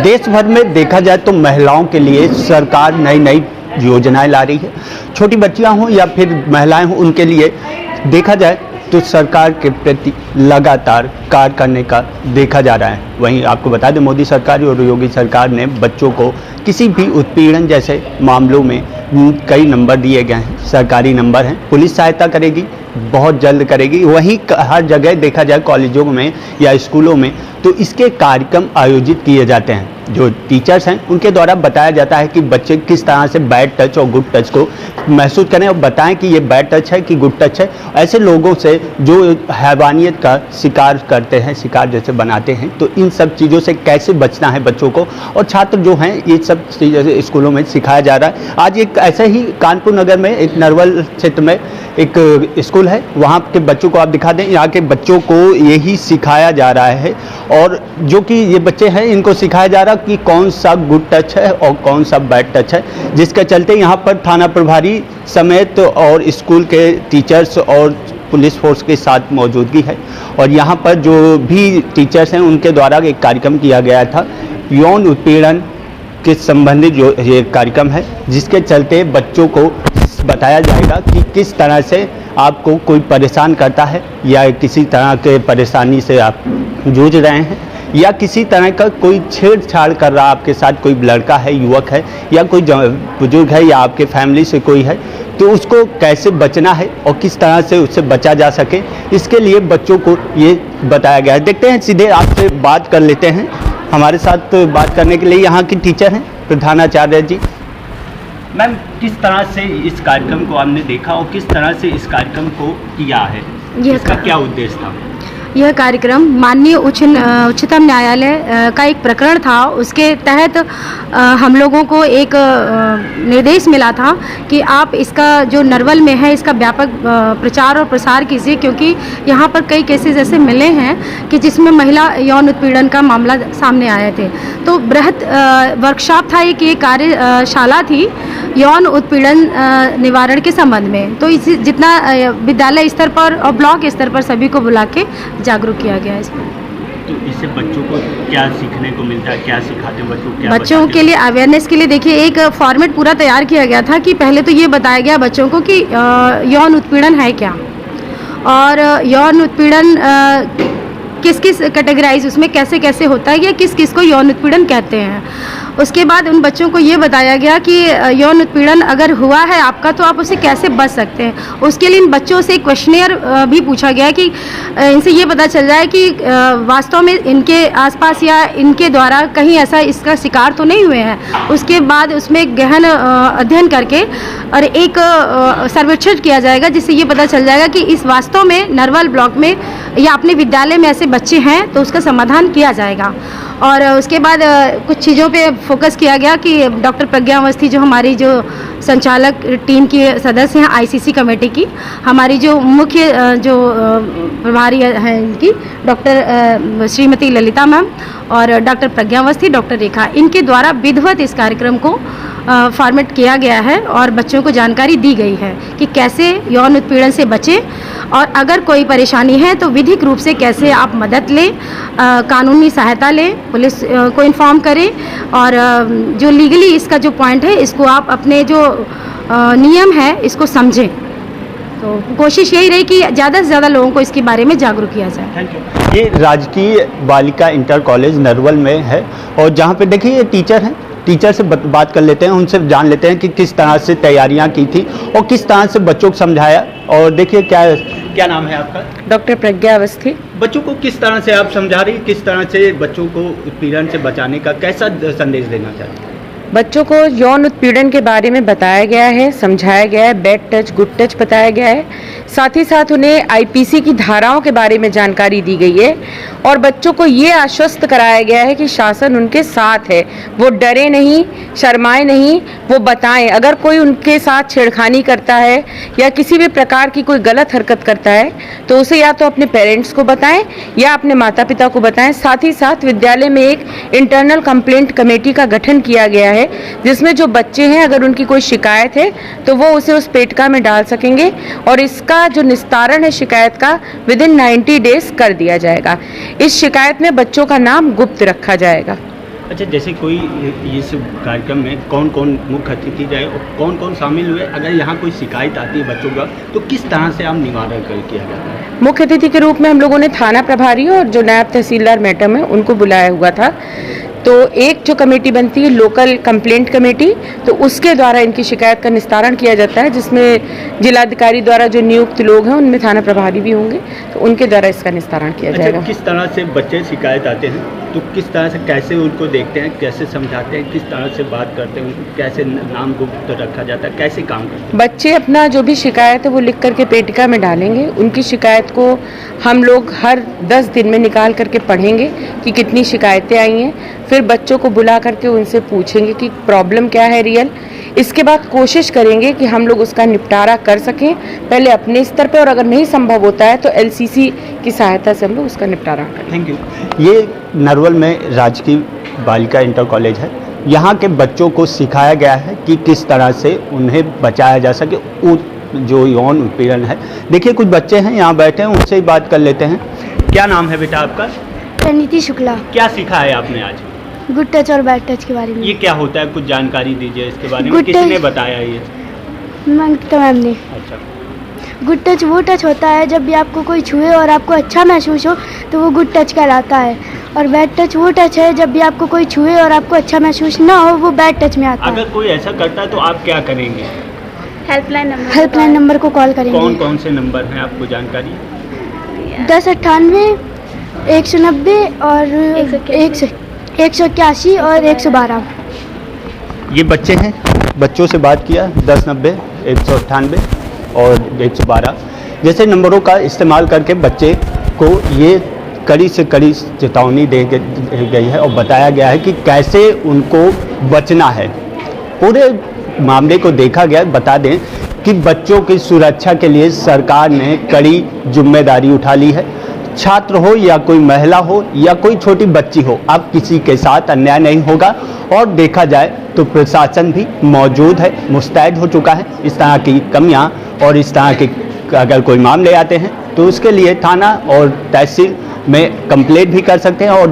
देश भर में देखा जाए तो महिलाओं के लिए सरकार नई नई योजनाएं ला रही है। छोटी बच्चियां हों या फिर महिलाएं हों, उनके लिए देखा जाए तो सरकार के प्रति लगातार कार्य करने का देखा जा रहा है। वहीं आपको बता दें, मोदी सरकार और योगी सरकार ने बच्चों को किसी भी उत्पीड़न जैसे मामलों में कई नंबर दिए गए हैं, सरकारी नंबर हैं। पुलिस सहायता करेगी, बहुत जल्द करेगी। वहीं हर जगह देखा जाए कॉलेजों में या स्कूलों में तो इसके कार्यक्रम आयोजित किए जाते हैं। जो टीचर्स हैं उनके द्वारा बताया जाता है कि बच्चे किस तरह से बैड टच और गुड टच को महसूस करें और बताएं कि ये बैड टच है कि गुड टच है। ऐसे लोगों से जो हैवानियत का शिकार करते हैं, शिकार जैसे बनाते हैं, तो इन सब चीज़ों से कैसे बचना है बच्चों को, और छात्र जो हैं ये सब चीज़ें स्कूलों में सिखाया जा रहा है। आज एक ऐसे ही कानपुर नगर में एक नरवल क्षेत्र में एक स्कूल है, वहाँ के बच्चों को आप दिखा दें। यहाँ के बच्चों को यही सिखाया जा रहा है, और जो कि ये बच्चे हैं इनको सिखाया जा रहा है कि कौन सा गुड टच है और कौन सा बैड टच है, जिसके चलते यहाँ पर थाना प्रभारी समेत और स्कूल के टीचर्स और पुलिस फोर्स के साथ मौजूदगी है। और यहाँ पर जो भी टीचर्स हैं उनके द्वारा एक कार्यक्रम किया गया था, यौन उत्पीड़न के संबंधित जो ये कार्यक्रम है, जिसके चलते बच्चों को बताया जाएगा कि किस तरह से आपको कोई परेशान करता है या किसी तरह के परेशानी से आप जूझ रहे हैं या किसी तरह का कोई छेड़छाड़ कर रहा आपके साथ, कोई लड़का है, युवक है या कोई बुजुर्ग है या आपके फैमिली से कोई है, तो उसको कैसे बचना है और किस तरह से उससे बचा जा सके, इसके लिए बच्चों को ये बताया गया है। देखते हैं, सीधे आपसे बात कर लेते हैं। हमारे साथ बात करने के लिए यहाँ की टीचर हैं प्रधानाचार्य जी। मैम, किस तरह से इस कार्यक्रम को आपने देखा और किस तरह से इस कार्यक्रम को किया है, इसका क्या उद्देश्य था? यह कार्यक्रम माननीय उच्चतम न्यायालय का एक प्रकरण था, उसके तहत हम लोगों को एक निर्देश मिला था कि आप इसका जो नरवल में है इसका व्यापक प्रचार और प्रसार कीजिए, क्योंकि यहाँ पर कई केसेस ऐसे मिले हैं कि जिसमें महिला यौन उत्पीड़न का मामला सामने आए थे। तो बृहत वर्कशॉप था, एक कार्यशाला थी यौन उत्पीड़न निवारण के संबंध में। तो इस जितना विद्यालय स्तर पर और ब्लॉक स्तर पर सभी को बुला के जागरूक किया गया है इसमें। तो इससे बच्चों को क्या सीखने को मिलता है, क्या सिखाते हैं बच्चों को? बच्चों के लिए अवेयरनेस के लिए देखिए एक फॉर्मेट पूरा तैयार किया गया था कि पहले तो ये बताया गया बच्चों को कि यौन उत्पीड़न है क्या, और यौन उत्पीड़न किस किस कैटेगराइज उसमें कैसे कैसे होता है या किस किस को यौन उत्पीड़न कहते हैं। उसके बाद उन बच्चों को ये बताया गया कि यौन उत्पीड़न अगर हुआ है आपका तो आप उससे कैसे बच सकते हैं। उसके लिए इन बच्चों से क्वेश्चनियर भी पूछा गया कि इनसे ये पता चल जाए कि वास्तव में इनके आसपास या इनके द्वारा कहीं ऐसा इसका शिकार तो नहीं हुए हैं। उसके बाद उसमें गहन अध्ययन करके और एक सर्वेक्षण किया जाएगा, जिससे ये पता चल जाएगा कि इस वास्तव में नरवल ब्लॉक में या अपने विद्यालय में ऐसे बच्चे हैं तो उसका समाधान किया जाएगा। और उसके बाद कुछ चीज़ों पे फोकस किया गया कि डॉक्टर प्रज्ञा अवस्थी जो हमारी जो संचालक टीम की सदस्य हैं आईसीसी कमेटी की, हमारी जो मुख्य जो प्रभारी हैं इनकी डॉक्टर श्रीमती ललिता मैम और डॉक्टर प्रज्ञा अवस्थी, डॉक्टर रेखा, इनके द्वारा विधिवत इस कार्यक्रम को फॉर्मेट किया गया है और बच्चों को जानकारी दी गई है कि कैसे यौन उत्पीड़न से बचें, और अगर कोई परेशानी है तो विधिक रूप से कैसे आप मदद लें, कानूनी सहायता लें, पुलिस को इन्फॉर्म करें, और जो लीगली इसका जो पॉइंट है इसको आप अपने जो नियम है इसको समझें। तो कोशिश यही रही कि ज़्यादा से ज़्यादा लोगों को इसके बारे में जागरूक किया जाए। Thank you. ये राजकीय बालिका इंटर कॉलेज नरवल में है, और जहाँ पे देखिए ये टीचर हैं, टीचर से बात कर लेते हैं, उनसे जान लेते हैं कि किस तरह से तैयारियां की थी और किस तरह से बच्चों को समझाया। और देखिए क्या नाम है आपका? डॉक्टर प्रज्ञा अवस्थी। बच्चों को किस तरह से आप समझा रही, किस तरह से बच्चों को उत्पीड़न से बचाने का कैसा संदेश देना चाहते हैं? बच्चों को यौन उत्पीड़न के बारे में बताया गया है, समझाया गया है, बैड टच गुड टच बताया गया है, साथ ही साथ उन्हें आईपीसी की धाराओं के बारे में जानकारी दी गई है, और बच्चों को ये आश्वस्त कराया गया है कि शासन उनके साथ है, वो डरे नहीं, शर्माए नहीं, वो बताएं अगर कोई उनके साथ छेड़खानी करता है या किसी भी प्रकार की कोई गलत हरकत करता है तो उसे या तो अपने पेरेंट्स को बताएं या अपने माता पिता को बताएं। साथ ही साथ विद्यालय में एक इंटरनल कंप्लेंट कमेटी का गठन किया गया है, जिसमें जो बच्चे हैं अगर उनकी कोई शिकायत है तो वो उसे उस पेटका में डाल सकेंगे, और इसका जो निस्तारण है शिकायत का विदिन 90 डेज कर दिया जाएगा। इस शिकायत में बच्चों का नाम गुप्त रखा जाएगा। अच्छा, जैसे कोई इस कार्यक्रम में कौन कौन मुख्य अतिथि रहे और कौन कौन शामिल हुए, अगर यहाँ कोई शिकायत आती है बच्चों का तो किस तरह से आप निवारण किया जाता है? मुख्य अतिथि के रूप में हम लोगों ने थाना प्रभारी और जो नायब तहसीलदार मैडम है उनको बुलाया हुआ था। तो एक जो कमेटी बनती है लोकल कंप्लेंट कमेटी, तो उसके द्वारा इनकी शिकायत का निस्तारण किया जाता है, जिसमें जिलाधिकारी द्वारा जो नियुक्त लोग हैं उनमें थाना प्रभारी भी होंगे, तो उनके द्वारा इसका निस्तारण किया जाएगा। किस तरह से बच्चे शिकायत आते हैं तो किस तरह से कैसे उनको देखते हैं, कैसे समझाते हैं, किस तरह से बात करते हैं, उनको कैसे नाम गुप्त रखा जाता है, कैसे काम करते हैं? बच्चे अपना जो भी शिकायत है वो लिख करके पेटिका में डालेंगे। उनकी शिकायत को हम लोग हर 10 दिन में निकाल करके पढ़ेंगे कि कितनी शिकायतें आई हैं, फिर बच्चों को बुला करके उनसे पूछेंगे कि प्रॉब्लम क्या है रियल। इसके बाद कोशिश करेंगे कि हम लोग उसका निपटारा कर सकें पहले अपने स्तर पे, और अगर नहीं संभव होता है तो एलसीसी की सहायता से हम लोग उसका निपटारा करें। Thank you. ये नरवल में राजकीय बालिका इंटर कॉलेज है। यहाँ के बच्चों को सिखाया गया है कि किस तरह से उन्हें बचाया जा सके जो यौन उत्पीड़न है। देखिए कुछ बच्चे हैं यहाँ बैठे हैं, उनसे ही बात कर लेते हैं। क्या नाम है बेटा आपका? प्रणीति शुक्ला। क्या सीखा है आपने आज? गुड टच और बैड टच के बारे में। ये क्या होता है, कुछ जानकारी दीजिए इसके बारे में। गुड किसने टच- बताया ये? मंगता मैम ने। अच्छा, गुड टच वो टच होता है जब भी आपको कोई छुए और आपको अच्छा महसूस हो तो वो गुड टच कहलाता है, और बैड टच वो टच है जब भी आपको कोई छुए और आपको अच्छा महसूस ना हो, वो बैड टच में आता है। अगर कोई ऐसा करता है तो आप क्या करेंगे? हेल्पलाइन नंबर को कॉल कौन करेंगे। कौन से नंबर हैं आपको जानकारी? 1098 190 और 181 और 112। ये बच्चे हैं, बच्चों से बात किया 1090 198 और 112 जैसे नंबरों का इस्तेमाल करके बच्चे को ये कड़ी से कड़ी चेतावनी दे गई है और बताया गया है कि कैसे उनको बचना है। पूरे मामले को देखा गया। बता दें कि बच्चों की सुरक्षा के लिए सरकार ने कड़ी जिम्मेदारी उठा ली है। छात्र हो या कोई महिला हो या कोई छोटी बच्ची हो, अब किसी के साथ अन्याय नहीं होगा। और देखा जाए तो प्रशासन भी मौजूद है, मुस्तैद हो चुका है। इस तरह की कमियां और इस तरह के अगर कोई मामले आते हैं तो उसके लिए थाना और तहसील में कंप्लेंट भी कर सकते हैं और